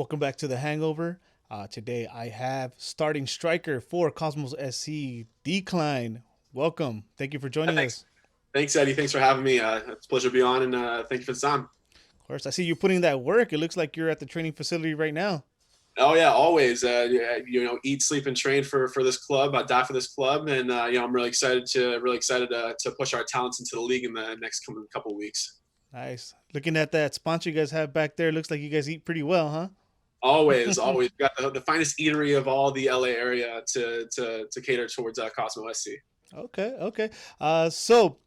Welcome back to the Hangover. Today I have starting striker for Cosmos SC, Dkline. Welcome. Thank you for joining Thanks. us. Thanks, Eddie. Thanks for having me. It's a pleasure to be on, and thank you for the time. Of course, I see you putting that work. It looks like you're at the training facility right now. Oh yeah, always. Yeah, eat, sleep, and train for this club. I die for this club, and I'm really excited to push our talents into the league in the next coming couple of weeks. Nice. Looking at that sponsor you guys have back there, looks like you guys eat pretty well, Always, huh? always got the finest eatery of all the LA area to cater towards Cosmo SC. Okay, okay. So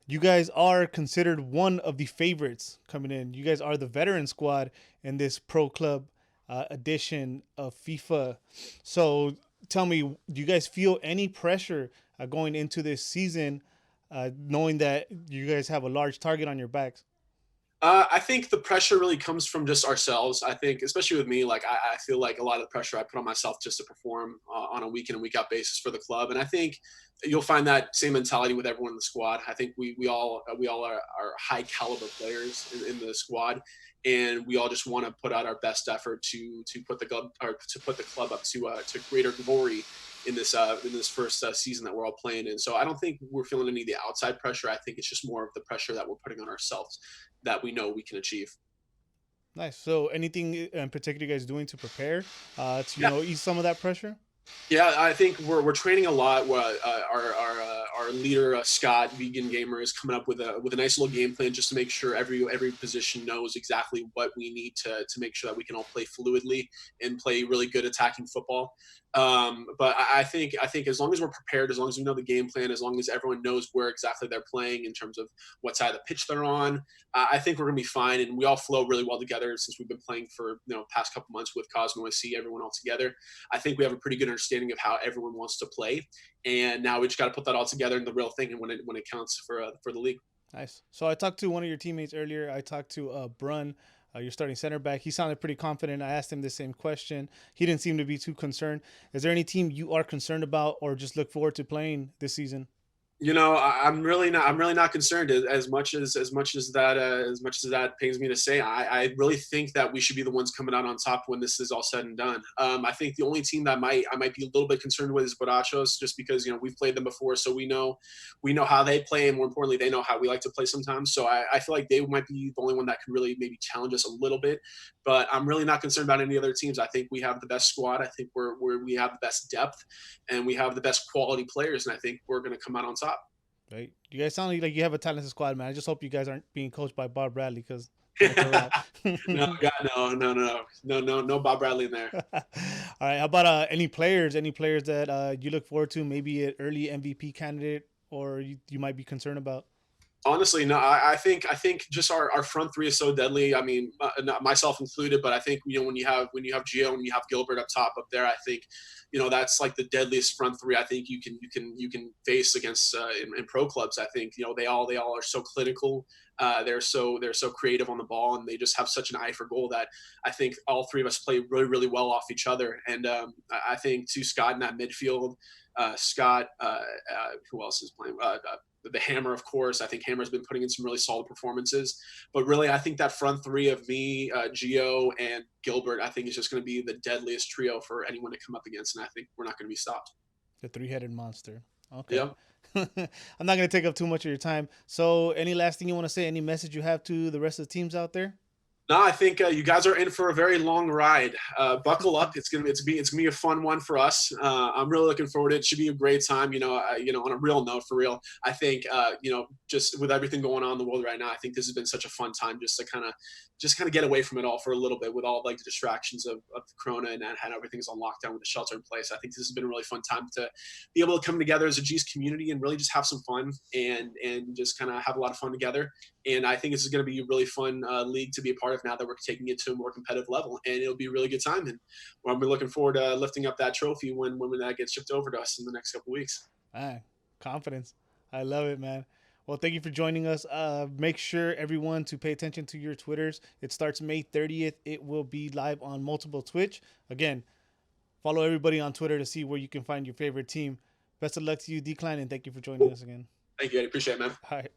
you guys are considered one of the favorites coming in. You guys are the veteran squad in this pro club edition of FIFA. So tell me, do you guys feel any pressure going into this season, knowing that you guys have a large target on your backs? I think the pressure really comes from just ourselves. I think, especially with me, like I feel like a lot of the pressure I put on myself just to perform on a week in and week out basis for the club. And I think you'll find that same mentality with everyone in the squad. I think we all are high caliber players in the squad, and we all just want to put out our best effort to put the club or to put the club up to greater glory in this first season that we're all playing in. So I don't think we're feeling any of the outside pressure. I think it's just more of the pressure that we're putting on ourselves that we know we can achieve. Nice. So anything in particular you guys doing to prepare to Yeah, ease some of that pressure? yeah. I think we're training a lot. Our leader Scott, vegan gamer, is coming up with a nice little game plan just to make sure every position knows exactly what we need to make sure that we can all play fluidly and play really good attacking football. But I think as long as we're prepared, as long as we know the game plan, as long as everyone knows where exactly they're playing in terms of what side of the pitch they're on, I think we're gonna be fine. And we all flow really well together since we've been playing for past couple months with Cosmo. I see everyone all together. I think we have a pretty good understanding of how everyone wants to play, and now we just got to put that all together in the real thing and when it counts for the league. Nice. So I talked to one of your teammates earlier. I talked to Brun, your starting center back. He sounded pretty confident. I asked him the same question. He didn't seem to be too concerned. Is there any team you are concerned about or just look forward to playing this season? I'm really not. I'm really not concerned as much as that pains me to say. I really think that we should be the ones coming out on top when this is all said and done. I think the only team that I might be a little bit concerned with is Borachos, just because we've played them before, so we know how they play, and more importantly, they know how we like to play sometimes. So I feel like they might be the only one that can really maybe challenge us a little bit. But I'm really not concerned about any other teams. I think we have the best squad. I think we have the best depth, and we have the best quality players. And I think we're going to come out on top. Right? You guys sound like you have a talented squad, man. I just hope you guys aren't being coached by Bob Bradley because that's a wrap. No, God, no, Bob Bradley in there. All right. How about any players? Any players that you look forward to? Maybe an early MVP candidate, or you might be concerned about? Honestly, no. I think just our front three is so deadly. I mean, not myself included, but I think when you have Gio and you have Gilbert up top up there, I think that's like the deadliest front three. I think you can face against in pro clubs. I think they all are so clinical. They're so creative on the ball, and they just have such an eye for goal that I think all three of us play really really well off each other. And I think to Scott in that midfield, Scott, who else is playing? The Hammer, of course. I think Hammer's been putting in some really solid performances. But really, I think that front three of me, Gio, and Gilbert, I think is just going to be the deadliest trio for anyone to come up against. And I think we're not going to be stopped. The three-headed monster. Okay. Yeah. I'm not going to take up too much of your time. So, any last thing you want to say? Any message you have to the rest of the teams out there? No, I think you guys are in for a very long ride. Buckle up; it's gonna be a fun one for us. I'm really looking forward to it. It should be a great time. On a real note, for real, I think just with everything going on in the world right now, I think this has been such a fun time just to kind of get away from it all for a little bit with all like the distractions of Corona and how everything's on lockdown with the shelter in place. I think this has been a really fun time to be able to come together as a G's community and really just have some fun and just kind of have a lot of fun together. And I think this is going to be a really fun league to be a part of now that we're taking it to a more competitive level. And it'll be a really good time. And I'm looking forward to lifting up that trophy when that gets shipped over to us in the next couple of weeks. Ah, confidence. I love it, man. Well, thank you for joining us. Make sure everyone to pay attention to your Twitters. It starts May 30th. It will be live on multiple Twitch. Again, follow everybody on Twitter to see where you can find your favorite team. Best of luck to you, Dkline, and thank you for joining us again. Thank you. I appreciate it, man. All right.